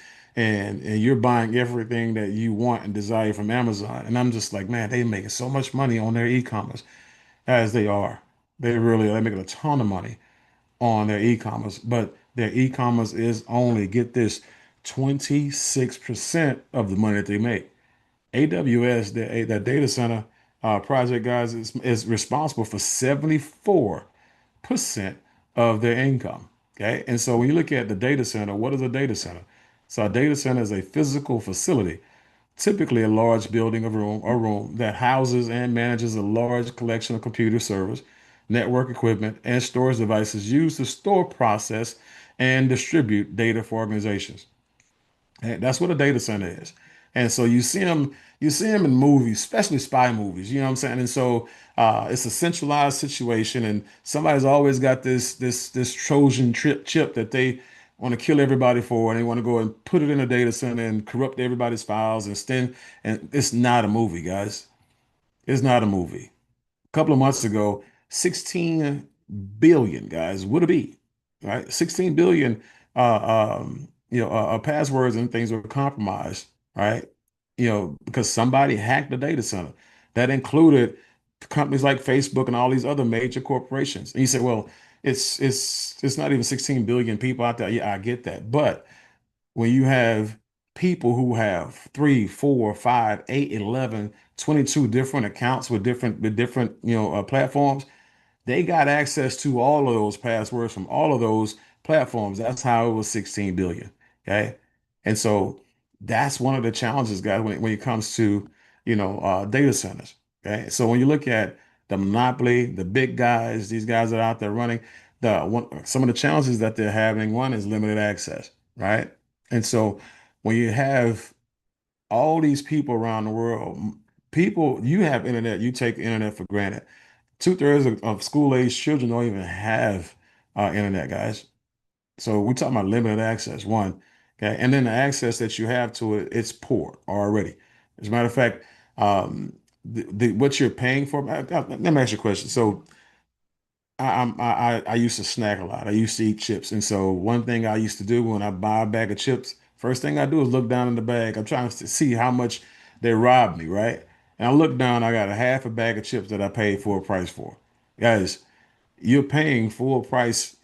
you're buying everything that you want and desire from Amazon. And I'm just like, man, they're making so much money on their e-commerce as they are. They're making a ton of money on their e-commerce, but their e-commerce is only, get this, 26% of the money that they make. AWS, that data center project, guys, is responsible for 74% of their income. Okay. And so when you look at the data center, what is a data center? So a data center is a physical facility, typically a large building or room that houses and manages a large collection of computer servers, network equipment, and storage devices used to store, process, and distribute data for organizations. And that's what a data center is. And so you see them in movies, especially spy movies, you know what I'm saying? And so it's a centralized situation, and somebody's always got this Trojan chip that they want to kill everybody for, and they want to go and put it in a data center and corrupt everybody's files and it's not a movie, guys. It's not a movie. A couple of months ago, 16 billion, guys, would it be, right? 16 billion passwords and things were compromised, right? Because somebody hacked the data center. That included companies like Facebook and all these other major corporations. And you say, well, it's not even 16 billion people out there. Yeah, I get that. But when you have people who have 3, 4, 5, 8, 11, 22 different accounts with different platforms, they got access to all of those passwords from all of those platforms. That's how it was 16 billion. Okay. And so that's one of the challenges, guys, when it comes to, data centers. Okay. So when you look at the monopoly, the big guys, these guys that are out there running, some of the challenges that they're having, one is limited access, right? And so when you have all these people around the world, you have internet, you take internet for granted. Two-thirds of school-age children don't even have internet, guys. So we're talking about limited access, one. Okay. And then the access that you have to it, it's poor already. As a matter of fact, what you're paying for, let me ask you a question. So I used to snack a lot. I used to eat chips. And so one thing I used to do when I buy a bag of chips, first thing I do is look down in the bag. I'm trying to see how much they robbed me, right? And I look down, I got a half a bag of chips that I paid full price for. Guys, you're paying full price,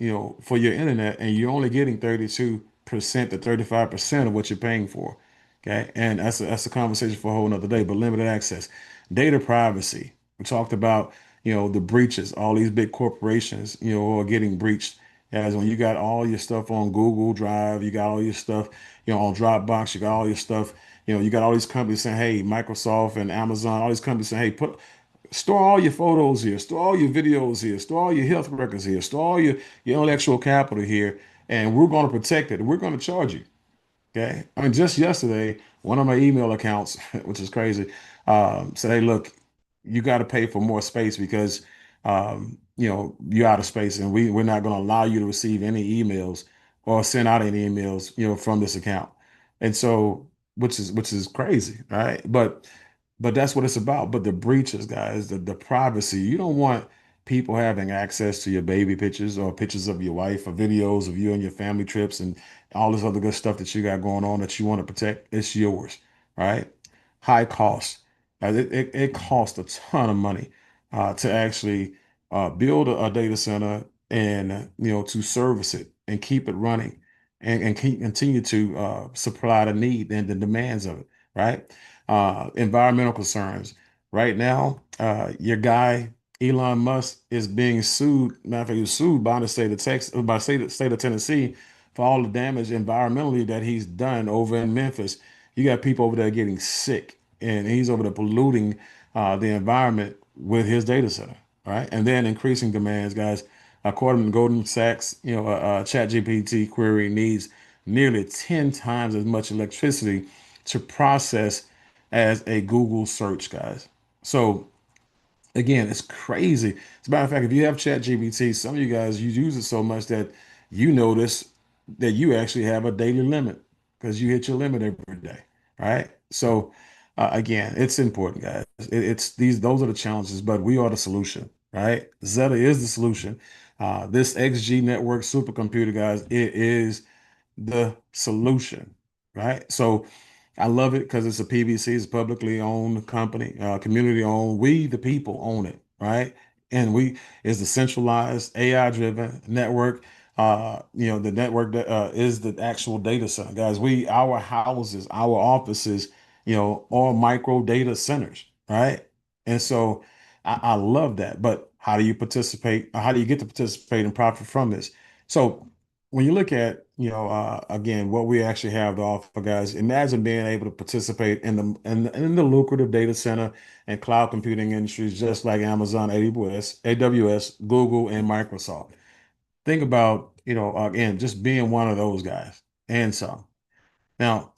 for your internet, and you're only getting 32% to 35% of what you're paying for. Okay. And that's a conversation for a whole nother day, but limited access. Data privacy. We talked about, the breaches, all these big corporations, are getting breached. As when you got all your stuff on Google Drive, you got all your stuff, on Dropbox, you got all your stuff, you got all these companies saying, hey, Microsoft and Amazon, all these companies saying, hey, store all your photos here, store all your videos here, store all your health records here, store all your intellectual capital here, and we're going to protect it. We're going to charge you. Okay. I mean, just yesterday, one of my email accounts, which is crazy, said, hey, look, you got to pay for more space because, you're out of space and we're not going to allow you to receive any emails or send out any emails, from this account. And so which is crazy, right? But that's what it's about. But the breaches, guys, the privacy, you don't want people having access to your baby pictures or pictures of your wife or videos of you and your family trips and all this other good stuff that you got going on that you want to protect. It's yours, right? High cost. It costs a ton of money to actually build a data center and to service it and keep it running and continue to supply the need and the demands of it, right? Environmental concerns. Right now, your guy Elon Musk is being sued. Matter of fact, he was sued by the state of Texas, by state of Tennessee for all the damage environmentally that he's done over in Memphis. You got people over there getting sick, and he's over there polluting the environment with his data center, right? And then increasing demands, guys. According to Goldman Sachs, ChatGPT query needs nearly 10 times as much electricity to process as a Google search, guys. So again, it's crazy. As a matter of fact, if you have ChatGPT, some of you guys you use it so much that you notice that you actually have a daily limit because you hit your limit every day, right? So again, it's important, guys. It's those are the challenges, but we are the solution, right? Zeta is the solution. This XG network supercomputer, guys, it is the solution, right? So I love it because it's a PBC, it's a publicly owned company, community owned. We, the people, own it, right? And we is the centralized AI driven network. The network that is the actual data center, guys. Our houses, our offices, are micro data centers, right? And so I love that. But how do you participate? How do you get to participate and profit from this? So when you look at, again, what we actually have to offer, guys, imagine being able to participate in the lucrative data center and cloud computing industries, just like Amazon, AWS, Google, and Microsoft. Think about, again, just being one of those guys and some. Now,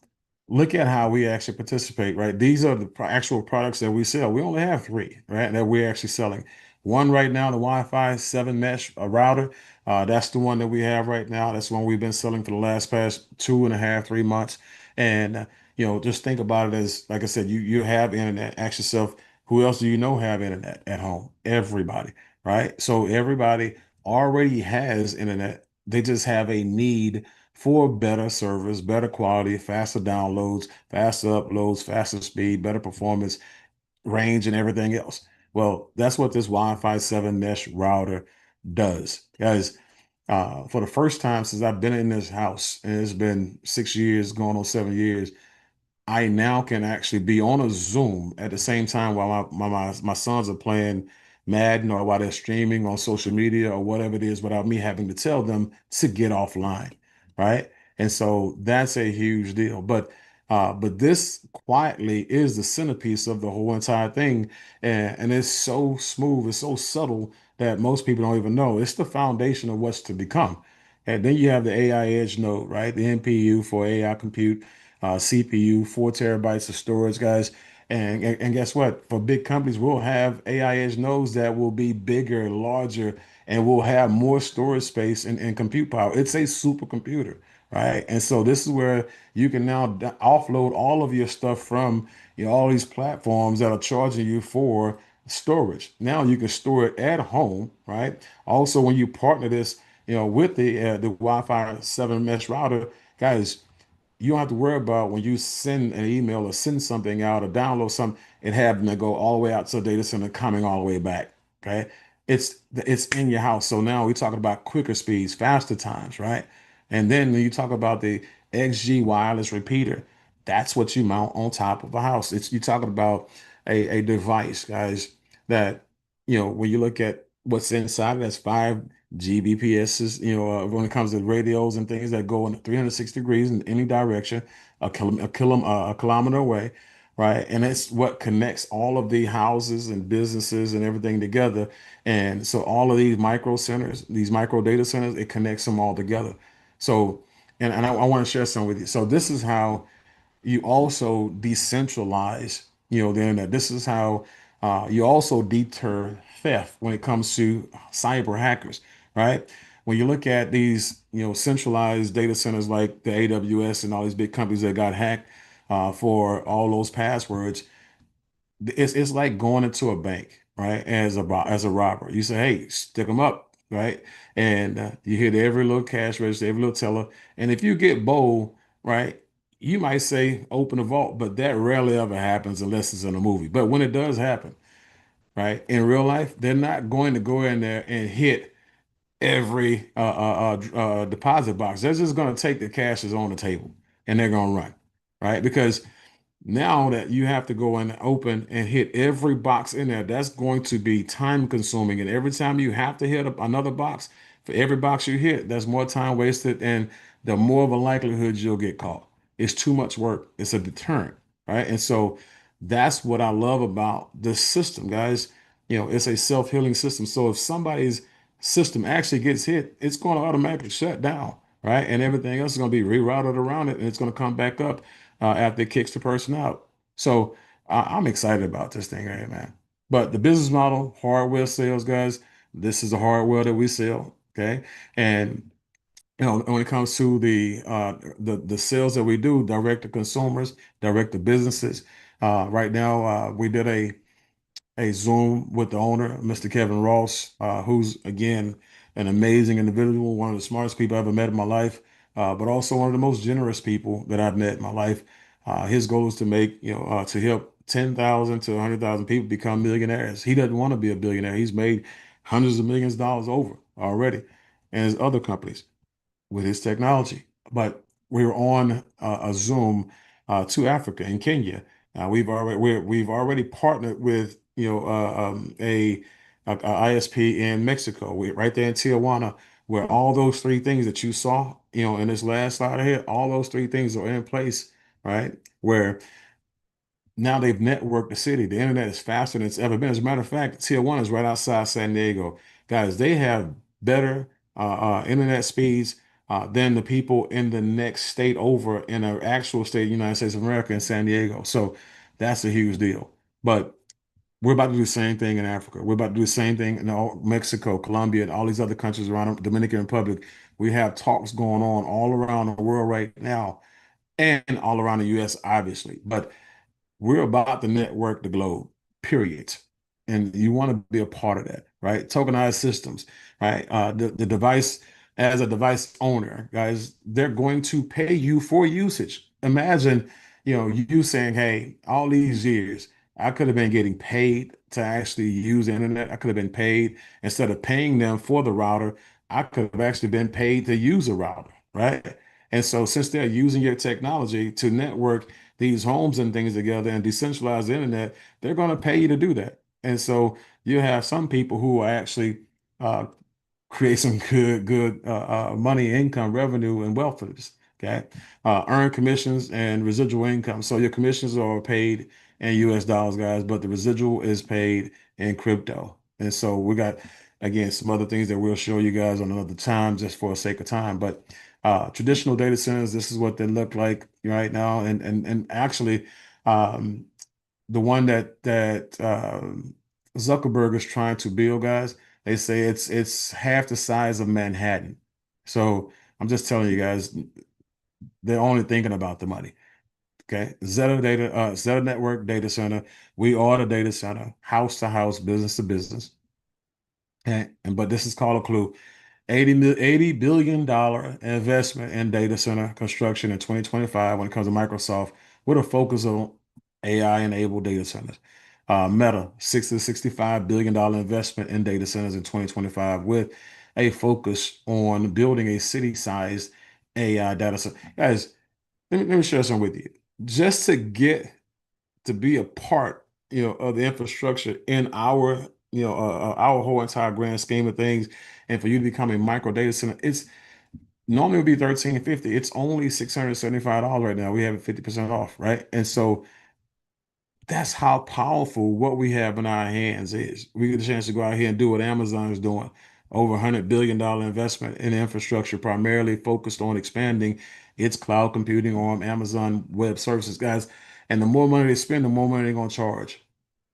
look at how we actually participate, right? These are the actual products that we sell. We only have three, right, that we're actually selling. One right now, the Wi-Fi 7 mesh router. That's the one that we have right now. That's the one we've been selling for the last past 2.5, 3 months. And just think about it as, like I said, you have internet. Ask yourself, who else do you know have internet at home? Everybody, right? So everybody already has internet. They just have a need for better service, better quality, faster downloads, faster uploads, faster speed, better performance, range, and everything else. Well, that's what this Wi-Fi 7 mesh router does. Guys, for the first time since I've been in this house, and it's been 6 years, going on 7 years, I now can actually be on a Zoom at the same time while my sons are playing Madden or while they're streaming on social media or whatever it is without me having to tell them to get offline, right? And so that's a huge deal. But this quietly is the centerpiece of the whole entire thing. And it's so smooth, it's so subtle that most people don't even know. It's the foundation of what's to become. And then you have the AI edge node, right? The NPU for AI compute, CPU, 4 TB of storage, guys. And guess what? For big companies, we'll have AI edge nodes that will be bigger, larger, and will have more storage space and compute power. It's a supercomputer, right? And so this is where you can now offload all of your stuff from all these platforms that are charging you for storage. Now you can store it at home, right? Also, when you partner this, with the Wi-Fi 7 mesh router, guys, you don't have to worry about when you send an email or send something out or download something, it having to go all the way out to the data center, coming all the way back. Okay. It's in your house. So now we're talking about quicker speeds, faster times, right? And then when you talk about the XG wireless repeater, that's what you mount on top of a house. It's you're talking about a device, guys, that when you look at what's inside, that's 5 Gbps, when it comes to radios and things that go in 360 degrees in any direction, a kilometer away, right? And it's what connects all of the houses and businesses and everything together. And so all of these micro centers, these micro data centers, it connects them all together. So, and I want to share some with you. So this is how you also decentralize, the internet. This is how you also deter theft when it comes to cyber hackers, right? When you look at these, centralized data centers like the AWS and all these big companies that got hacked, for all those passwords. It's like going into a bank, right? As a robber, you say, "Hey, stick them up," right? And you hit every little cash register, every little teller. And if you get bold, right, you might say, "Open the vault," but that rarely ever happens unless it's in a movie. But when it does happen, right, in real life, they're not going to go in there and hit every deposit box. They're just going to take the cash that's on the table and they're going to run, right? Because now that you have to go and open and hit every box in there, that's going to be time consuming. And every time you have to hit another box, for every box you hit, that's more time wasted and the more of a likelihood you'll get caught. It's too much work. It's a deterrent, right? And so that's what I love about this system, guys. It's a self-healing system. So if somebody's system actually gets hit, it's going to automatically shut down, right? And everything else is going to be rerouted around it and it's going to come back up after it kicks the person out. So I'm excited about this thing, right, man. But the business model, hardware sales, guys, this is the hardware that we sell, okay? And when it comes to the sales that we do, direct to consumers, direct to businesses. Right now, we did a Zoom with the owner, Mr. Kevin Ross, who's again an amazing individual, one of the smartest people I've ever met in my life, but also one of the most generous people that I've met in my life. His goal is to to help 10,000 to 100,000 people become millionaires. He doesn't want to be a billionaire. He's made hundreds of millions of dollars over already, and his other companies with his technology. But we were on a Zoom to Africa in Kenya. We've already partnered with a ISP in Mexico. We're right there in Tijuana, where all those three things that you saw, in this last slide here, all those three things are in place, right? Where now they've networked the city. The internet is faster than it's ever been. As a matter of fact, Tier 1 is right outside San Diego. Guys, they have better internet speeds than the people in the next state over in an actual state of the United States of America in San Diego. So that's a huge deal. But we're about to do the same thing in Africa. We're about to do the same thing in Mexico, Colombia, and all these other countries around the Dominican Republic. We have talks going on all around the world right now and all around the US, obviously. But we're about to network the globe, period. And you want to be a part of that, right? Tokenized systems, right? The device, as a device owner, guys, they're going to pay you for usage. Imagine, you saying, "Hey, all these years, I could have been getting paid to actually use the internet. I could have been paid instead of paying them for the router. I could have actually been paid to use a router, right?" And so since they're using your technology to network these homes and things together and decentralize the internet, they're going to pay you to do that. And so you have some people who are actually uh, create some good money, income, revenue, and wealth for this. Okay, earn commissions and residual income. So your commissions are paid in U.S. dollars, guys, but the residual is paid in crypto. And so we got again some other things that we'll show you guys on another time, just for the sake of time. But traditional data centers, this is what they look like right now, and actually, um, the one that Zuckerberg is trying to build, guys. They say it's half the size of Manhattan. So I'm just telling you guys, they're only thinking about the money. Okay. Zeta Network Data Center. We are the data center, house to house, business to business. Okay. But this is called a clue. $80 billion investment in data center construction in 2025 when it comes to Microsoft, with a focus on AI-enabled data centers. Meta, $60 to $65 billion investment in data centers in 2025 with a focus on building a city-sized AI data center. Guys, let me share something with you. Just to get to be a part, of the infrastructure in our whole entire grand scheme of things, and for you to become a micro data center, it's normally would be 1350. It's only $675 right now. We have it 50% off, right? And so that's how powerful what we have in our hands is. We get a chance to go out here and do what Amazon is doing. Over $100 billion investment in infrastructure, primarily focused on expanding its cloud computing on Amazon Web Services, guys. And the more money they spend, the more money they're going to charge.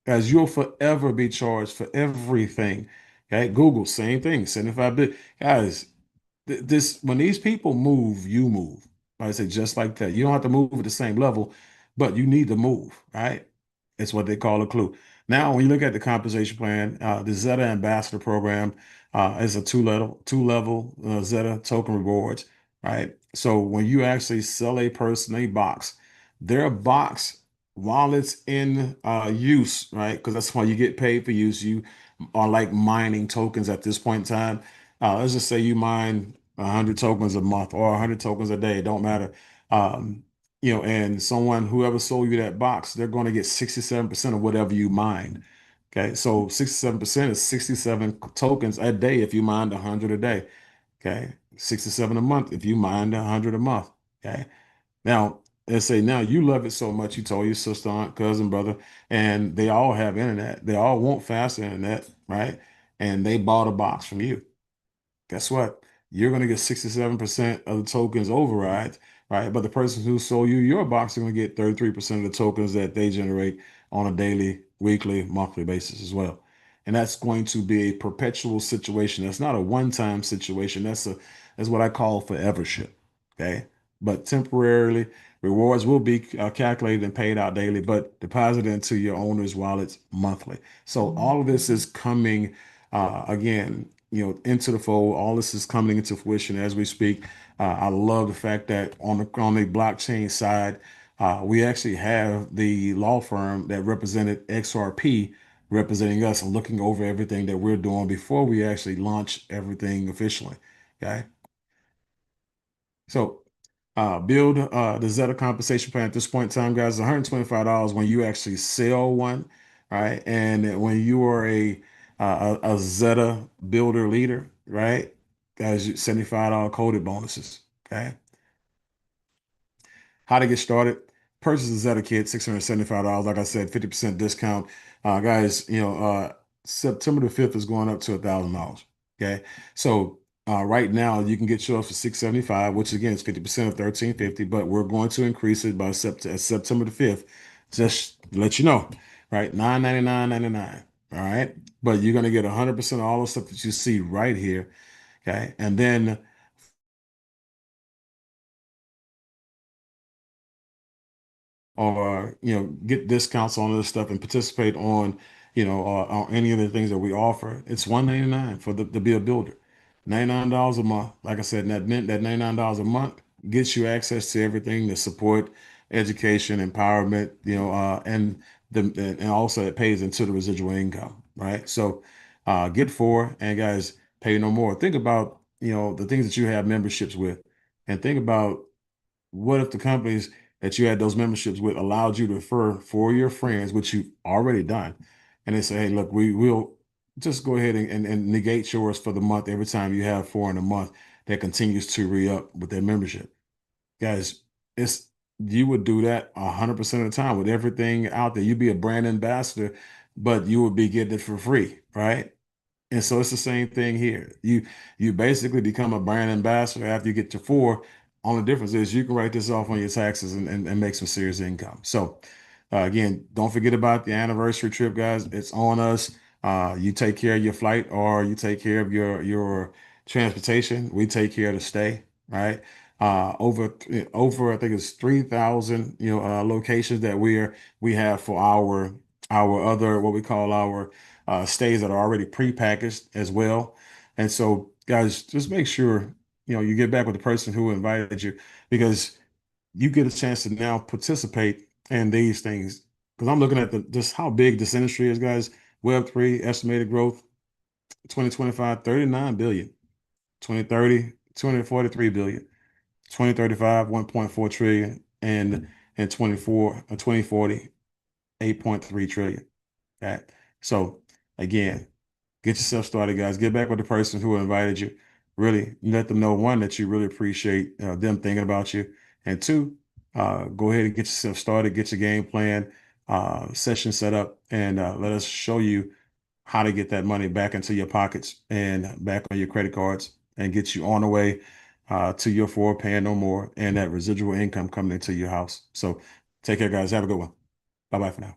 Guys, you'll forever be charged for everything. Okay, Google, same thing, 75 billion. Guys, this when these people move, you move. Like I say, just like that. You don't have to move at the same level, but you need to move, right? It's what they call a clue. Now, when you look at the compensation plan, the Zeta Ambassador Program is a two level Zeta token rewards, right? So when you actually sell a person a box, their box, while it's in use, right? Because that's why you get paid for use. You are like mining tokens at this point in time. Let's just say you mine 100 tokens a month or 100 tokens a day. It don't matter. Um, and whoever sold you that box, they're going to get 67% of whatever you mine. Okay, so 67% is 67 tokens a day if you mined 100 a day. Okay, 67 a month if you mined 100 a month. Okay, now let's say now you love it so much you told your sister, aunt, cousin, brother, and they all have internet. They all want fast internet, right? And they bought a box from you. Guess what? You're going to get 67% of the tokens override, right? But the person who sold you your box is going to get 33% of the tokens that they generate on a daily, weekly, monthly basis as well. And that's going to be a perpetual situation. That's not a one-time situation. That's what I call forevership. Okay. But temporarily, rewards will be calculated and paid out daily, but deposited into your owner's wallets monthly. So all of this is coming again, into the fold. All this is coming into fruition as we speak. I love the fact that on the blockchain side, we actually have the law firm that represented XRP representing us and looking over everything that we're doing before we actually launch everything officially. Okay. So Byld the Zeta compensation plan at this point in time, guys, is $125 when you actually sell one, right? And when you are a Zeta builder leader, right? Guys, $75 coded bonuses. Okay. How to get started. Purchase a Zeta kit, $675. Like I said, 50% discount. Guys, September the 5th is going up to $1,000. Okay. So right now you can get yours for $675, which again is 50% of $1,350, but we're going to increase it by September the 5th. Just to let you know, right? $999.99. All right. But you're going to get 100% of all the stuff that you see right here. Okay. And then or get discounts on this stuff and participate on on any of the things that we offer. It's $199 for to be a builder. $99 a month. Like I said, that $99 a month gets you access to everything to support education, empowerment, and also it pays into the residual income, right? So get four, and guys, pay no more. Think about the things that you have memberships with, and think about what if the companies that you had those memberships with allowed you to refer for your friends, which you've already done, and they say, hey, look, will just go ahead and negate yours for the month every time you have four in a month that continues to re-up with their membership. Guys, it's you would do that 100% of the time with everything out there. You'd be a brand ambassador, but you would be getting it for free, right? And so it's the same thing here. You basically become a brand ambassador after you get to four. Only difference is you can write this off on your taxes and make some serious income. So again, don't forget about the anniversary trip, guys. It's on us. You take care of your flight or you take care of your transportation. We take care of the stay, right? Over I think it's 3,000 locations that we have for our other what we call our stays that are already pre-packaged as well. And so, guys, just make sure you get back with the person who invited you because you get a chance to now participate in these things. Because I'm looking at just how big this industry is, guys. Web3 estimated growth 2025, 39 billion, 2030, 243 billion, 2035, 1.4 trillion, and in 2040, 8.3 trillion. Okay. So again, get yourself started, guys. Get back with the person who invited you. Really let them know, one, that you really appreciate them thinking about you. And two, go ahead and get yourself started, get your game plan, session set up, and let us show you how to get that money back into your pockets and back on your credit cards and get you on the way to your four paying no more and that residual income coming into your house. So take care, guys. Have a good one. Bye-bye for now.